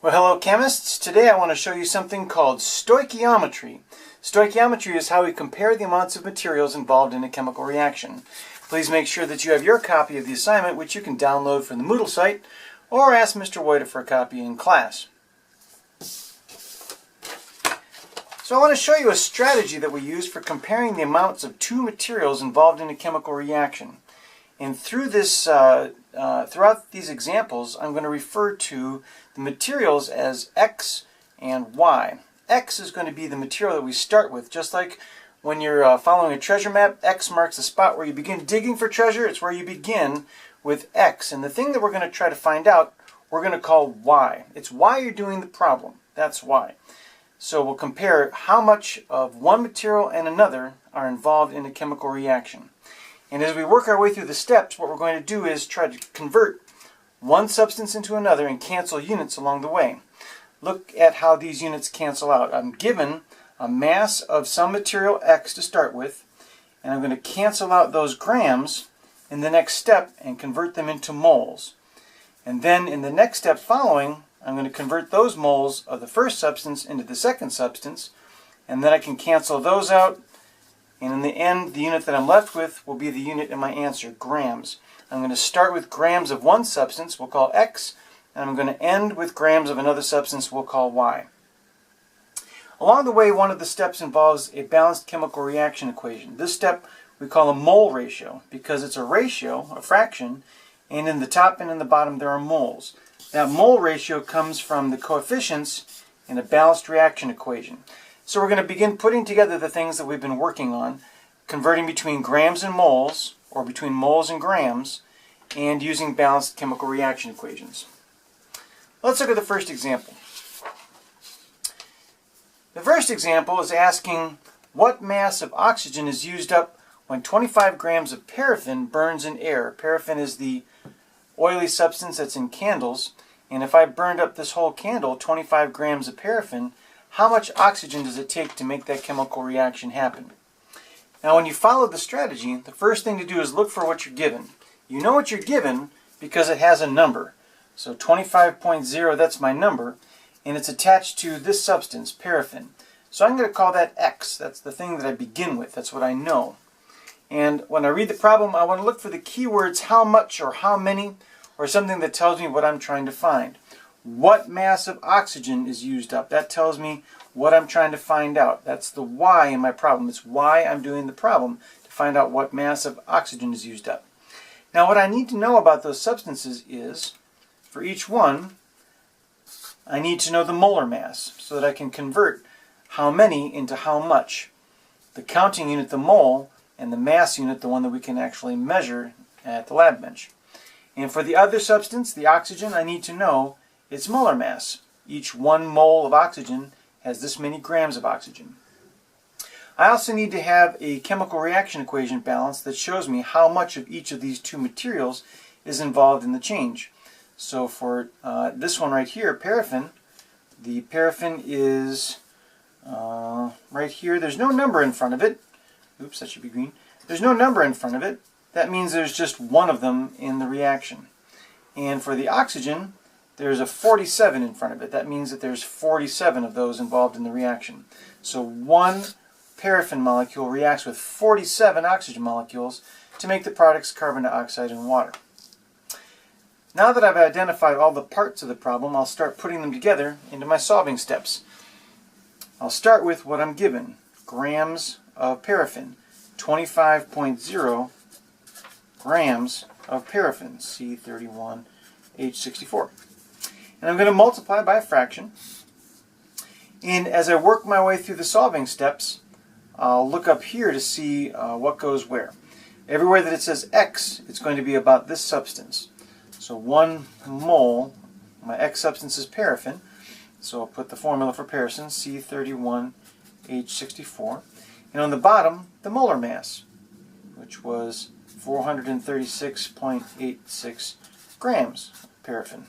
Well, hello chemists. Today I want to show you something called stoichiometry. Stoichiometry is how we compare the amounts of materials involved in a chemical reaction. Please make sure that you have your copy of the assignment, which you can download from the Moodle site, or ask Mr. Woida for a copy in class. So I want to show you a strategy that we use for comparing the amounts of two materials involved in a chemical reaction. And through this, throughout these examples, I'm going to refer to the materials as X and Y. X is going to be the material that we start with. Just like when you're following a treasure map, X marks the spot where you begin digging for treasure. It's where you begin with X. And the thing that we're going to try to find out, we're going to call Y. It's why you're doing the problem. That's why. So we'll compare how much of one material and another are involved in a chemical reaction. And as we work our way through the steps, what we're going to do is try to convert one substance into another and cancel units along the way. Look at how these units cancel out. I'm given a mass of some material X to start with, and I'm going to cancel out those grams in the next step and convert them into moles. And then in the next step following, I'm going to convert those moles of the first substance into the second substance, and then I can cancel those out. And in the end, the unit that I'm left with will be the unit in my answer, grams. I'm going to start with grams of one substance, we'll call X, and I'm going to end with grams of another substance, we'll call Y. Along the way, one of the steps involves a balanced chemical reaction equation. This step we call a mole ratio because it's a ratio, a fraction, and in the top and in the bottom there are moles. That mole ratio comes from the coefficients in a balanced reaction equation. So we're going to begin putting together the things that we've been working on, converting between grams and moles, or between moles and grams, and using balanced chemical reaction equations. Let's look at the first example. The first example is asking what mass of oxygen is used up when 25 grams of paraffin burns in air. Paraffin is the oily substance that's in candles, and if I burned up this whole candle, 25 grams of paraffin, how much oxygen does it take to make that chemical reaction happen? Now when you follow the strategy, the first thing to do is look for what you're given. You know what you're given because it has a number. So 25.0, that's my number, and it's attached to this substance, paraffin. So I'm going to call that X. That's the thing that I begin with. That's what I know. And when I read the problem, I want to look for the keywords how much or how many, or something that tells me what I'm trying to find. What mass of oxygen is used up? That tells me what I'm trying to find out. That's the why in my problem. It's why I'm doing the problem, to find out what mass of oxygen is used up. Now what I need to know about those substances is, for each one, I need to know the molar mass so that I can convert how many into how much. The counting unit, the mole, and the mass unit, the one that we can actually measure at the lab bench. And for the other substance, the oxygen, I need to know its molar mass. Each 1 mole of oxygen has this many grams of oxygen. I also need to have a chemical reaction equation balance that shows me how much of each of these two materials is involved in the change. So for this one right here, paraffin, the paraffin is right here. There's no number in front of it. Oops, that should be green. There's no number in front of it. That means there's just one of them in the reaction. And for the oxygen, there's a 47 in front of it. That means that there's 47 of those involved in the reaction. So one paraffin molecule reacts with 47 oxygen molecules to make the products carbon dioxide and water. Now that I've identified all the parts of the problem, I'll start putting them together into my solving steps. I'll start with what I'm given. Grams of paraffin. 25.0 grams of paraffin, C31H64. And I'm going to multiply by a fraction. And as I work my way through the solving steps, I'll look up here to see what goes where. Everywhere that it says X, it's going to be about this substance. So 1 mole, my X substance is paraffin. So I'll put the formula for paraffin, C31H64. And on the bottom, the molar mass, which was 436.86 grams of paraffin.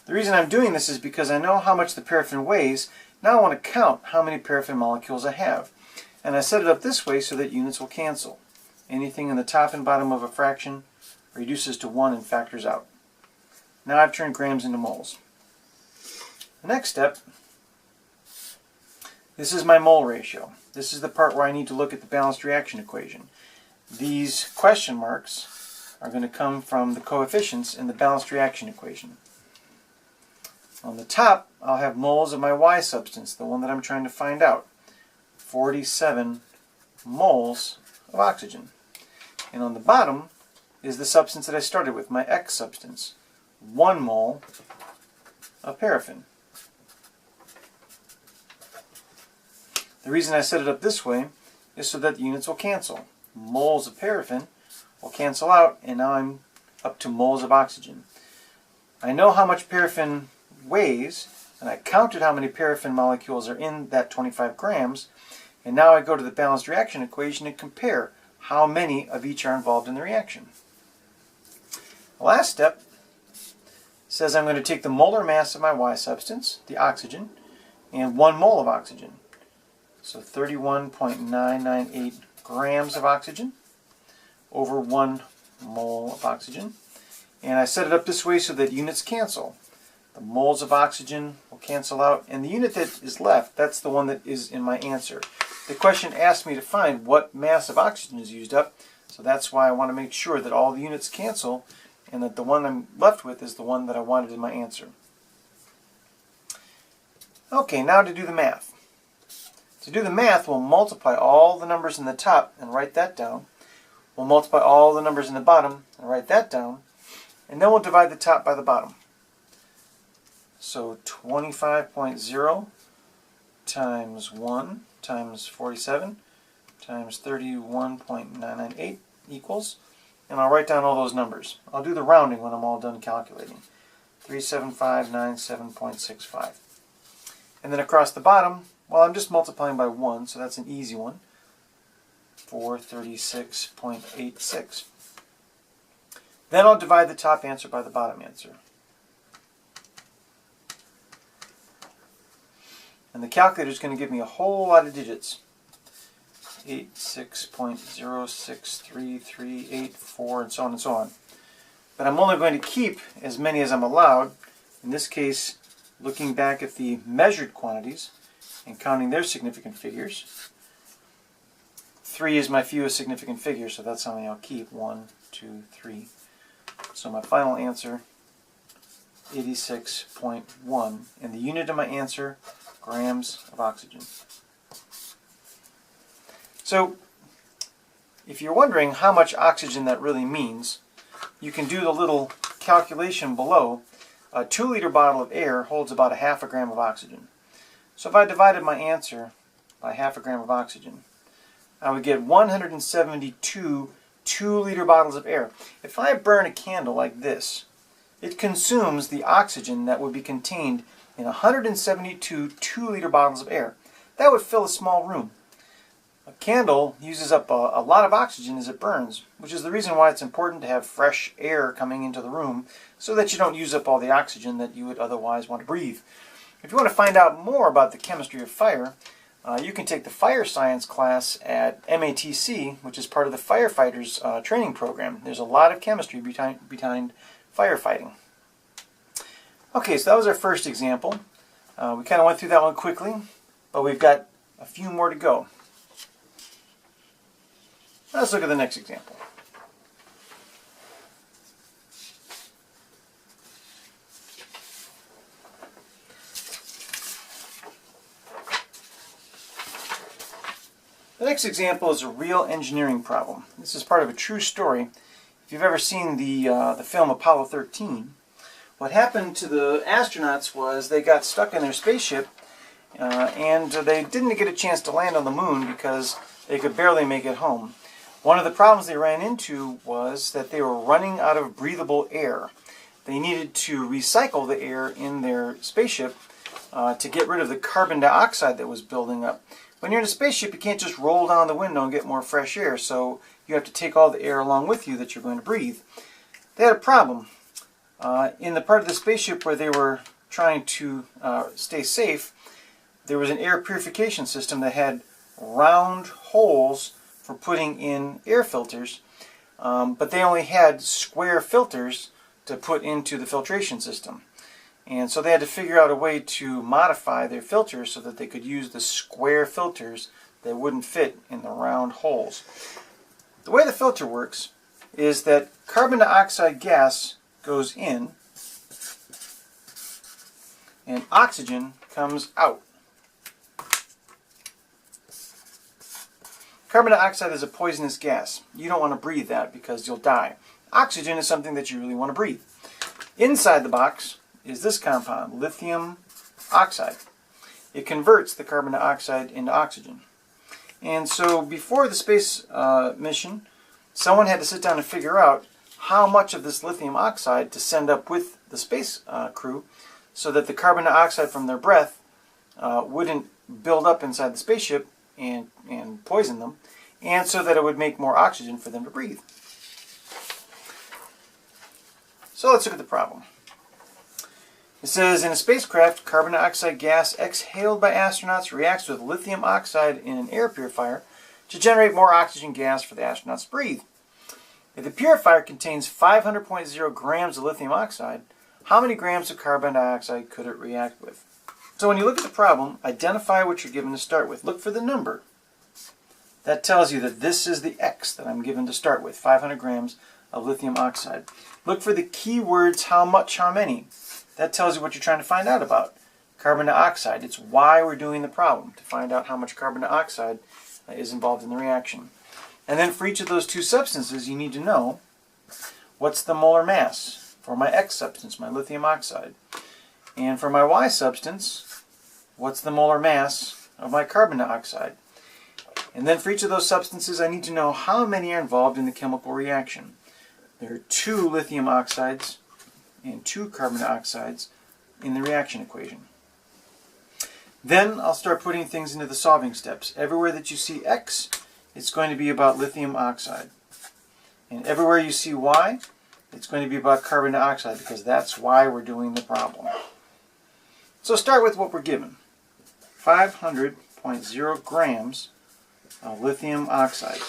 The reason I'm doing this is because I know how much the paraffin weighs. Now I want to count how many paraffin molecules I have. And I set it up this way so that units will cancel. Anything in the top and bottom of a fraction reduces to 1 and factors out. Now I've turned grams into moles. The next step, this is my mole ratio. This is the part where I need to look at the balanced reaction equation. These question marks are going to come from the coefficients in the balanced reaction equation. On the top, I'll have moles of my Y substance, the one that I'm trying to find out. 47 moles of oxygen. And on the bottom is the substance that I started with, my X substance. 1 mole of paraffin. The reason I set it up this way is so that the units will cancel. Moles of paraffin will cancel out, and now I'm up to moles of oxygen. I know how much paraffin weighs, and I counted how many paraffin molecules are in that 25 grams, and now I go to the balanced reaction equation and compare how many of each are involved in the reaction. The last step says I'm going to take the molar mass of my Y substance, the oxygen, and 1 mole of oxygen. So 31.998 grams of oxygen over 1 mole of oxygen. And I set it up this way so that units cancel. The moles of oxygen will cancel out, and the unit that is left, that's the one that is in my answer. The question asked me to find what mass of oxygen is used up, so that's why I want to make sure that all the units cancel and that the one I'm left with is the one that I wanted in my answer. Okay, now to do the math. To do the math, we'll multiply all the numbers in the top and write that down. We'll multiply all the numbers in the bottom and write that down. And then we'll divide the top by the bottom. So 25.0 times 1 times 47 times 31.998 equals, and I'll write down all those numbers. I'll do the rounding when I'm all done calculating. 37597.65. And then across the bottom, well, I'm just multiplying by 1, so that's an easy one. 436.86. Then I'll divide the top answer by the bottom answer. And the calculator is going to give me a whole lot of digits. 86.063384 and so on and so on. But I'm only going to keep as many as I'm allowed. In this case, looking back at the measured quantities and counting their significant figures. 3 is my fewest significant figure, so that's how many I'll keep. 1, 2, 3. So my final answer, 86.1. And the unit of my answer, grams of oxygen. So, if you're wondering how much oxygen that really means, you can do the little calculation below. A 2-liter bottle of air holds about 1/2 gram of oxygen. So if I divided my answer by 1/2 gram of oxygen, I would get 172 2-liter bottles of air. If I burn a candle like this, it consumes the oxygen that would be contained in 172 2-liter bottles of air. That would fill a small room. A candle uses up a lot of oxygen as it burns, which is the reason why it's important to have fresh air coming into the room so that you don't use up all the oxygen that you would otherwise want to breathe. If you want to find out more about the chemistry of fire, you can take the Fire Science class at MATC, which is part of the firefighters training program. There's a lot of chemistry behind firefighting. Okay, so that was our first example. We kind of went through that one quickly, but we've got a few more to go. Let's look at the next example. The next example is a real engineering problem. This is part of a true story. If you've ever seen the film Apollo 13, what happened to the astronauts was they got stuck in their spaceship and they didn't get a chance to land on the moon because they could barely make it home. One of the problems they ran into was that they were running out of breathable air. They needed to recycle the air in their spaceship to get rid of the carbon dioxide that was building up. When you're in a spaceship, you can't just roll down the window and get more fresh air, so you have to take all the air along with you that you're going to breathe. They had a problem. In the part of the spaceship where they were trying to stay safe, there was an air purification system that had round holes for putting in air filters, but they only had square filters to put into the filtration system. And so they had to figure out a way to modify their filters so that they could use the square filters that wouldn't fit in the round holes. The way the filter works is that carbon dioxide gas goes in and oxygen comes out. Carbon dioxide is a poisonous gas. You don't want to breathe that because you'll die. Oxygen is something that you really want to breathe. Inside the box is this compound, lithium oxide. It converts the carbon dioxide into oxygen. And so before the space mission, someone had to sit down and figure out how much of this lithium oxide to send up with the space crew so that the carbon dioxide from their breath wouldn't build up inside the spaceship and poison them, and so that it would make more oxygen for them to breathe. So let's look at the problem. It says, in a spacecraft, carbon dioxide gas exhaled by astronauts reacts with lithium oxide in an air purifier to generate more oxygen gas for the astronauts to breathe. If the purifier contains 500.0 grams of lithium oxide, how many grams of carbon dioxide could it react with? So when you look at the problem, identify what you're given to start with. Look for the number. That tells you that this is the X that I'm given to start with, 500 grams of lithium oxide. Look for the key words, how much, how many. That tells you what you're trying to find out about. Carbon dioxide. It's why we're doing the problem, to find out how much carbon dioxide is involved in the reaction. And then for each of those two substances, you need to know what's the molar mass for my X substance, my lithium oxide. And for my Y substance, what's the molar mass of my carbon dioxide. And then for each of those substances, I need to know how many are involved in the chemical reaction. There are 2 lithium oxides and 2 carbon dioxides in the reaction equation. Then I'll start putting things into the solving steps. Everywhere that you see X, it's going to be about lithium oxide. And everywhere you see Y, it's going to be about carbon dioxide, because that's why we're doing the problem. So start with what we're given. 500.0 grams of lithium oxide.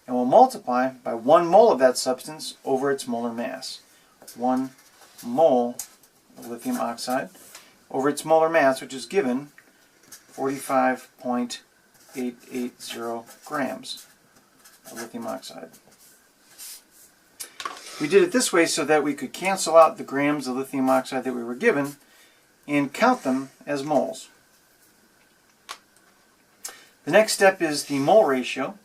And we'll multiply by 1 mole of that substance over its molar mass. 1 mole of lithium oxide over its molar mass, which is given 45.880 grams of lithium oxide. We did it this way so that we could cancel out the grams of lithium oxide that we were given and count them as moles. The next step is the mole ratio.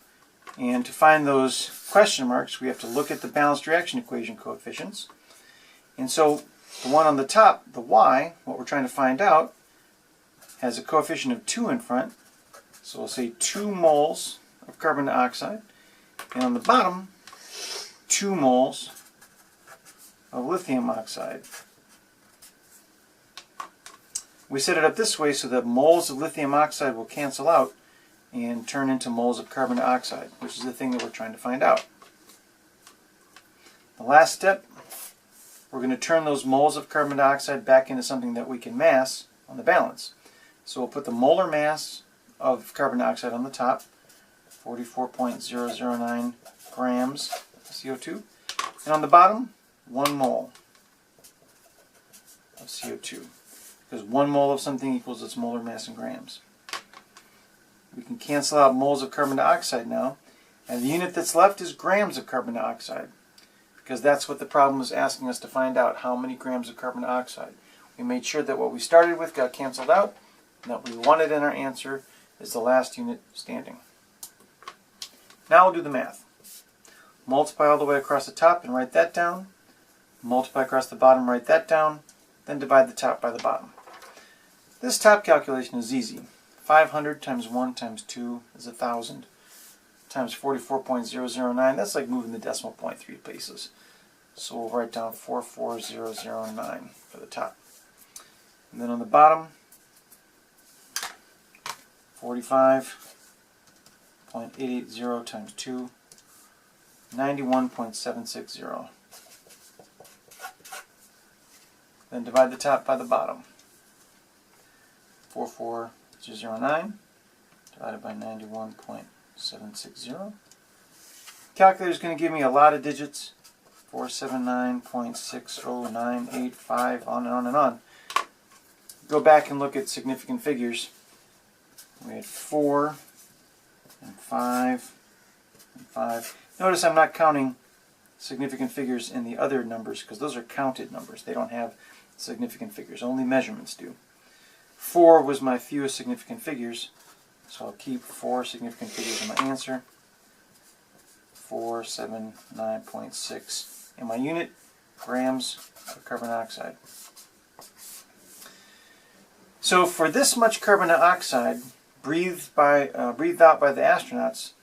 And to find those question marks, we have to look at the balanced reaction equation coefficients. And so the one on the top, the Y, what we're trying to find out, has a coefficient of 2 in front. So we'll say 2 moles of carbon dioxide. And on the bottom, 2 moles of lithium oxide. We set it up this way so that moles of lithium oxide will cancel out and turn into moles of carbon dioxide, which is the thing that we're trying to find out. The last step, we're going to turn those moles of carbon dioxide back into something that we can mass on the balance. So we'll put the molar mass of carbon dioxide on the top, 44.009 grams of CO2, and on the bottom, 1 mole of CO2, because 1 mole of something equals its molar mass in grams. We can cancel out moles of carbon dioxide now, and the unit that's left is grams of carbon dioxide, because that's what the problem is asking us to find out, how many grams of carbon dioxide. We made sure that what we started with got canceled out, and that we wanted in our answer is the last unit standing. Now we'll do the math. Multiply all the way across the top and write that down. Multiply across the bottom, write that down. Then divide the top by the bottom. This top calculation is easy. 500 times 1 times 2 is 1,000 times 44.009. That's like moving the decimal point 3 places. So we'll write down 44009 for the top. And then on the bottom, 45.880 times 2, 91.760. Then divide the top by the bottom. 44009 divided by 91.760. Calculator is going to give me a lot of digits. 479.60985, on and on and on. Go back and look at significant figures. We had 4 and 5 and 5. Notice I'm not counting significant figures in the other numbers because those are counted numbers. They don't have significant figures. Only measurements do. 4 was my fewest significant figures, so I'll keep 4 significant figures in my answer. 479.6. And my unit, grams of carbon dioxide. So for this much carbon dioxide breathed out by the astronauts,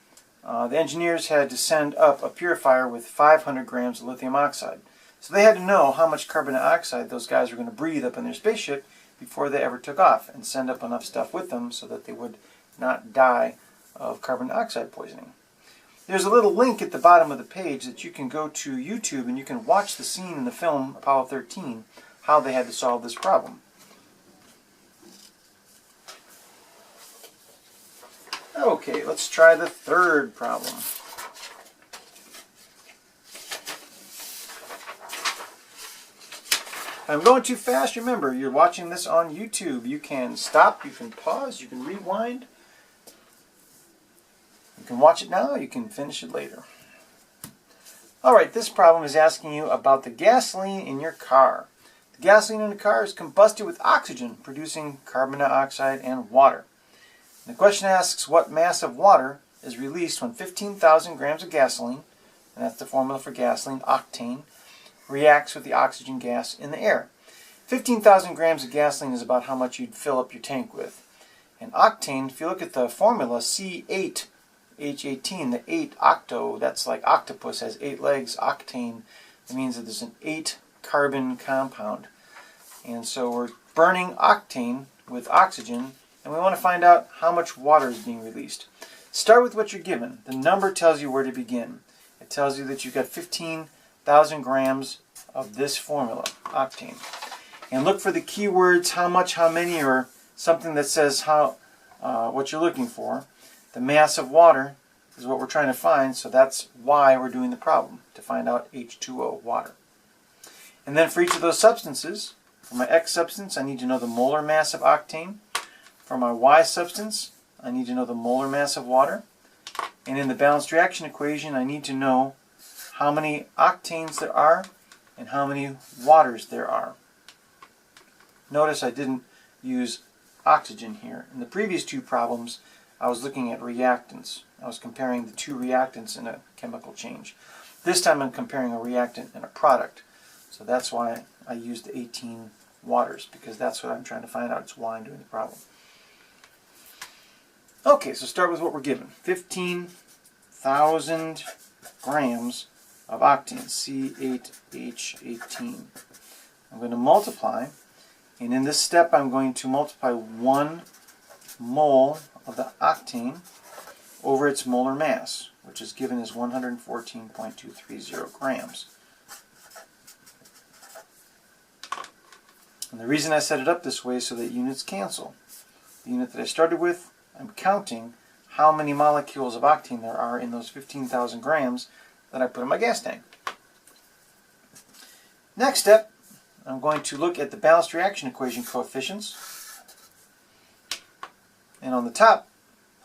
the engineers had to send up a purifier with 500 grams of lithium oxide. So they had to know how much carbon dioxide those guys were going to breathe up in their spaceship before they ever took off, and send up enough stuff with them so that they would not die of carbon dioxide poisoning. There's a little link at the bottom of the page that you can go to YouTube and you can watch the scene in the film Apollo 13, how they had to solve this problem. Okay, let's try the third problem. I'm going too fast. Remember, you're watching this on YouTube. You can stop, you can pause, you can rewind. You can watch it now, you can finish it later. Alright, this problem is asking you about the gasoline in your car. The gasoline in the car is combusted with oxygen, producing carbon dioxide and water. And the question asks what mass of water is released when 15,000 grams of gasoline, and that's the formula for gasoline, octane, reacts with the oxygen gas in the air. 15,000 grams of gasoline is about how much you'd fill up your tank with. And octane, if you look at the formula, C8H18, the 8 octo, that's like octopus, has 8 legs, octane, it means that there's an 8 carbon compound. And so we're burning octane with oxygen, and we want to find out how much water is being released. Start with what you're given. The number tells you where to begin. It tells you that you've got 15,000 grams of this formula, octane. And look for the keywords, how much, how many, or something that says what you're looking for. The mass of water is what we're trying to find, so that's why we're doing the problem, to find out H2O, water. And then for each of those substances, for my X substance, I need to know the molar mass of octane. For my Y substance, I need to know the molar mass of water. And in the balanced reaction equation, I need to know how many octanes there are and how many waters there are. Notice I didn't use oxygen here. In the previous two problems, I was looking at reactants. I was comparing the two reactants in a chemical change. This time I'm comparing a reactant and a product. So that's why I used the 18 waters, because that's what I'm trying to find out. It's why I'm doing the problem. Okay, so start with what we're given. 15,000 grams of octane, C8H18. I'm going to multiply, and in this step I'm going to multiply 1 mole of the octane over its molar mass, which is given as 114.230 grams. And the reason I set it up this way is so that units cancel. The unit that I started with, I'm counting how many molecules of octane there are in those 15,000 grams that I put in my gas tank. Next step, I'm going to look at the balanced reaction equation coefficients. And on the top,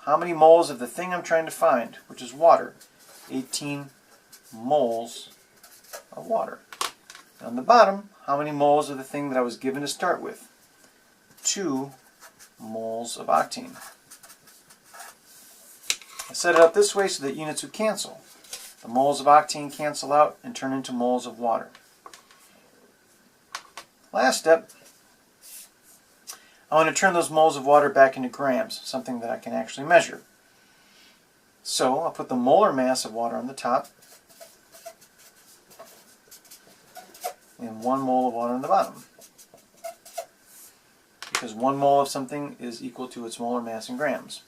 how many moles of the thing I'm trying to find, which is water. 18 moles of water. And on the bottom, how many moles of the thing that I was given to start with. 2 moles of octane. I set it up this way so that units would cancel. The moles of octane cancel out and turn into moles of water. Last step, I want to turn those moles of water back into grams, something that I can actually measure. So I'll put the molar mass of water on the top and 1 mole of water on the bottom. Because 1 mole of something is equal to its molar mass in grams.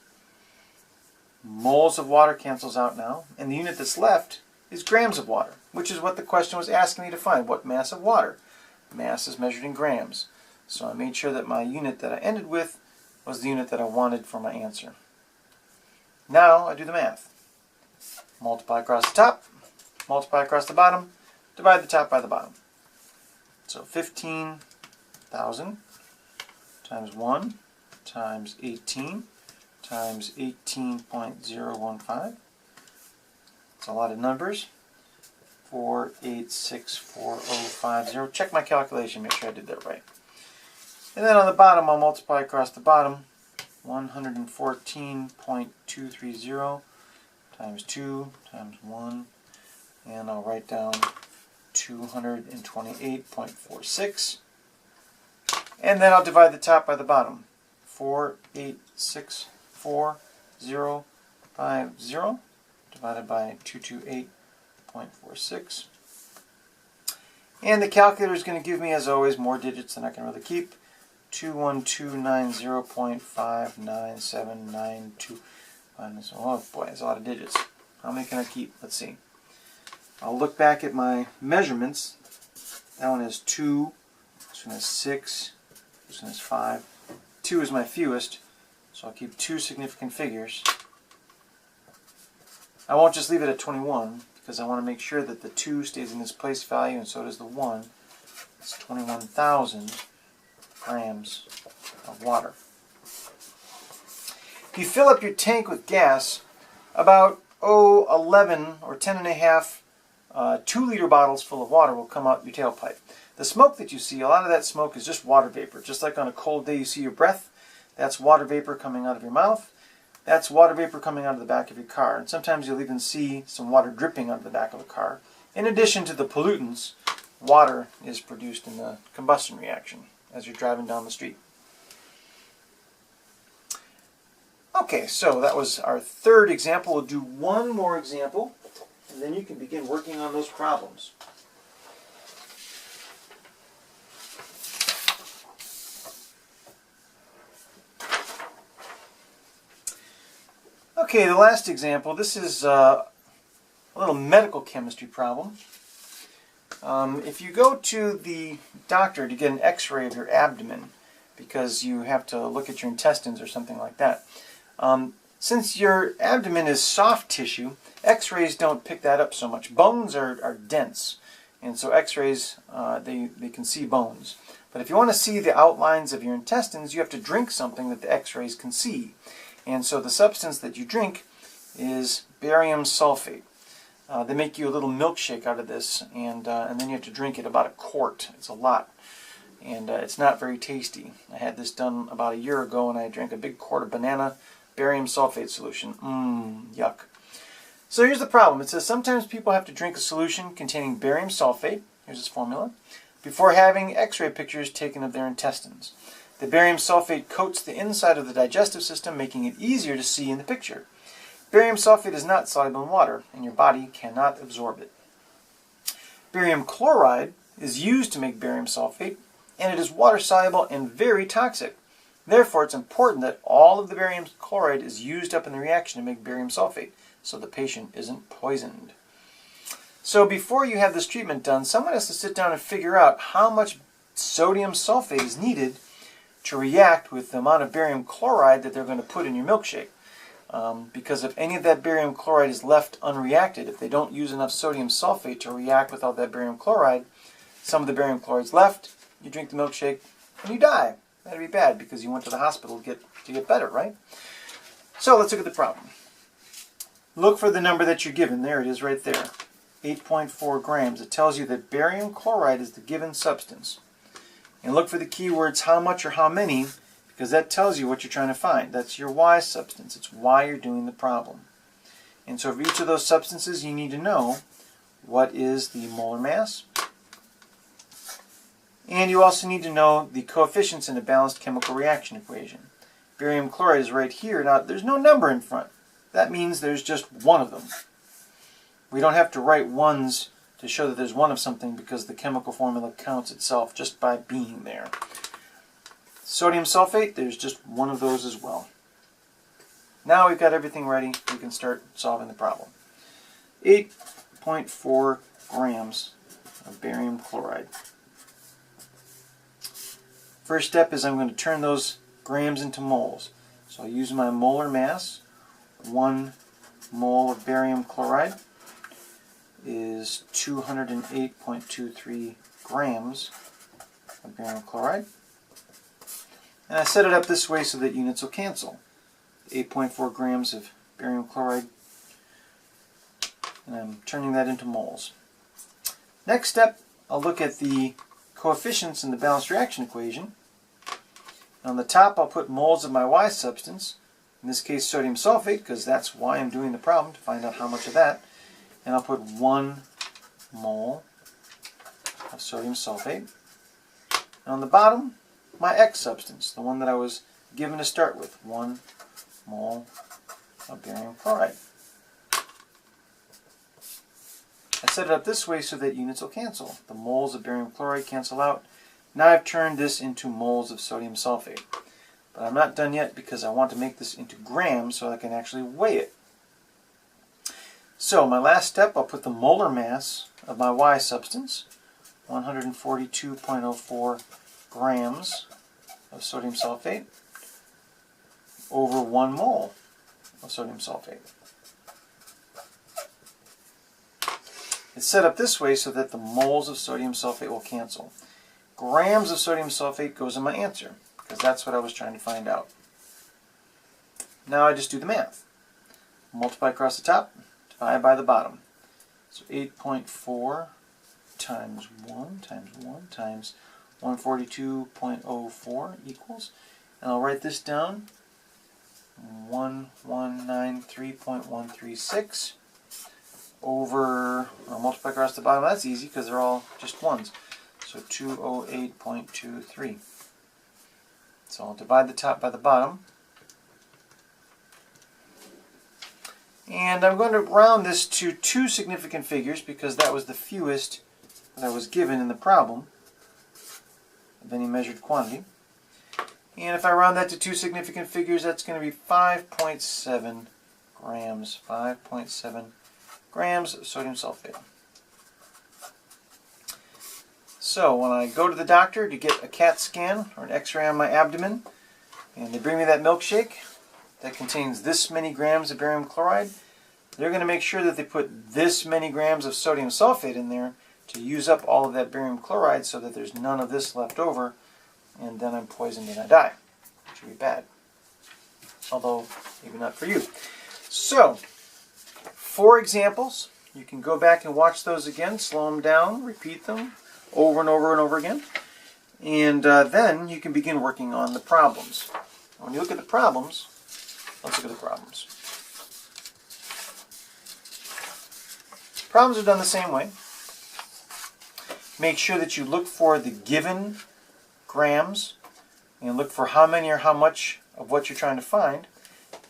Moles of water cancels out now, and the unit that's left is grams of water, which is what the question was asking me to find. What mass of water? Mass is measured in grams. So I made sure that my unit that I ended with was the unit that I wanted for my answer. Now I do the math. Multiply across the top, multiply across the bottom, divide the top by the bottom. So 15,000 times 1 times 18 times 18.015. It's a lot of numbers. 4864050. Check my calculation, make sure I did that right. And then on the bottom, I'll multiply across the bottom. 114.230 times 2 times 1. And I'll write down 228.46. And then I'll divide the top by the bottom. 4864050 divided by 228.46. And the calculator is going to give me, as always, more digits than I can really keep. 21290.59792. Oh boy, that's a lot of digits. How many can I keep? Let's see. I'll look back at my measurements. That one is 2, this one is 6, this one is 5. 2 is my fewest, so I'll keep 2 significant figures. I won't just leave it at 21, because I want to make sure that the 2 stays in its place value, and so does the 1. It's 21,000 grams of water. If you fill up your tank with gas, about 11 or 10 and a half 2-liter bottles full of water will come out your tailpipe. The smoke that you see, a lot of that smoke is just water vapor. Just like on a cold day you see your breath, that's water vapor coming out of your mouth. That's water vapor coming out of the back of your car. And sometimes you'll even see some water dripping out of the back of a car. In addition to the pollutants, water is produced in the combustion reaction as you're driving down the street. Okay, so that was our third example. We'll do one more example, and then you can begin working on those problems. Okay, the last example, this is a little medical chemistry problem. If you go to the doctor to get an x-ray of your abdomen, because you have to look at your intestines or something like that, since your abdomen is soft tissue, x-rays don't pick that up so much. Bones are dense, and so x-rays, they can see bones. But if you want to see the outlines of your intestines, you have to drink something that the x-rays can see. And so the substance that you drink is barium sulfate. They make you a little milkshake out of this, and then you have to drink it, about a quart. It's a lot, and it's not very tasty. I had this done about a year ago, and I drank a big quart of banana barium sulfate solution. Yuck. So here's the problem. It says sometimes people have to drink a solution containing barium sulfate, here's its formula, before having x-ray pictures taken of their intestines. The barium sulfate coats the inside of the digestive system, making it easier to see in the picture. Barium sulfate is not soluble in water, and your body cannot absorb it. Barium chloride is used to make barium sulfate, and it is water-soluble and very toxic. Therefore, it's important that all of the barium chloride is used up in the reaction to make barium sulfate, so the patient isn't poisoned. So before you have this treatment done, someone has to sit down and figure out how much sodium sulfate is needed to react with the amount of barium chloride that they're going to put in your milkshake. Because if any of that barium chloride is left unreacted, if they don't use enough sodium sulfate to react with all that barium chloride, some of the barium chloride's left, you drink the milkshake, and you die. That'd be bad because you went to the hospital to get better, right? So let's look at the problem. Look for the number that you're given. There it is right there. 8.4 grams. It tells you that barium chloride is the given substance. And look for the keywords how much or how many, because that tells you what you're trying to find. That's your why substance. It's why you're doing the problem. And so for each of those substances, you need to know what is the molar mass. And you also need to know the coefficients in a balanced chemical reaction equation. Barium chloride is right here. Now, there's no number in front. That means there's just one of them. We don't have to write ones to show that there's one of something because the chemical formula counts itself just by being there. Sodium sulfate, there's just one of those as well. Now we've got everything ready. We can start solving the problem. 8.4 grams of barium chloride. First step is I'm going to turn those grams into moles. So I'll use my molar mass, 1 mole of barium chloride, is 208.23 grams of barium chloride. And I set it up this way so that units will cancel. 8.4 grams of barium chloride, and I'm turning that into moles. Next step, I'll look at the coefficients in the balanced reaction equation. On the top, I'll put moles of my Y substance, in this case sodium sulfate, because that's why I'm doing the problem, to find out how much of that. And I'll put 1 mole of sodium sulfate. And on the bottom, my X substance, the one that I was given to start with, 1 mole of barium chloride. I set it up this way so that units will cancel. The moles of barium chloride cancel out. Now I've turned this into moles of sodium sulfate. But I'm not done yet because I want to make this into grams so I can actually weigh it. So my last step, I'll put the molar mass of my Y substance, 142.04 grams of sodium sulfate, over 1 mole of sodium sulfate. It's set up this way so that the moles of sodium sulfate will cancel. Grams of sodium sulfate goes in my answer, because that's what I was trying to find out. Now I just do the math. Multiply across the top, divide by the bottom. So 8.4 times 1 times 142.04 equals, and I'll write this down, 1193.136 over, I'll multiply across the bottom. That's easy because they're all just ones. So 208.23. So I'll divide the top by the bottom. And I'm going to round this to 2 significant figures because that was the fewest that I was given in the problem of any measured quantity. And if I round that to 2 significant figures, that's going to be 5.7 grams. 5.7 grams of sodium sulfate. So when I go to the doctor to get a CAT scan or an X-ray on my abdomen, and they bring me that milkshake that contains this many grams of barium chloride, they're going to make sure that they put this many grams of sodium sulfate in there to use up all of that barium chloride so that there's none of this left over, and then I'm poisoned and I die, which would be bad. Although, maybe not for you. So, 4 examples. You can go back and watch those again, slow them down, repeat them over and over and over again. And then you can begin working on the problems. When you look at the problems, let's look at the problems. Problems are done the same way. Make sure that you look for the given grams and look for how many or how much of what you're trying to find.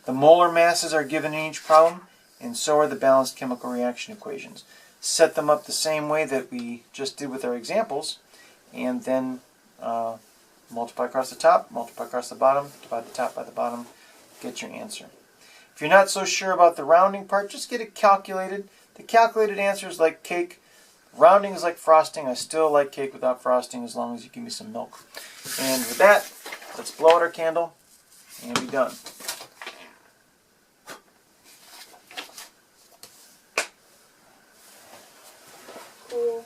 The molar masses are given in each problem, and so are the balanced chemical reaction equations. Set them up the same way that we just did with our examples, and then multiply across the top, multiply across the bottom, divide the top by the bottom, get your answer. If you're not so sure about the rounding part, just get it calculated. The calculated answer is like cake. Rounding is like frosting. I still like cake without frosting as long as you give me some milk. And with that, let's blow out our candle and be done. Cool.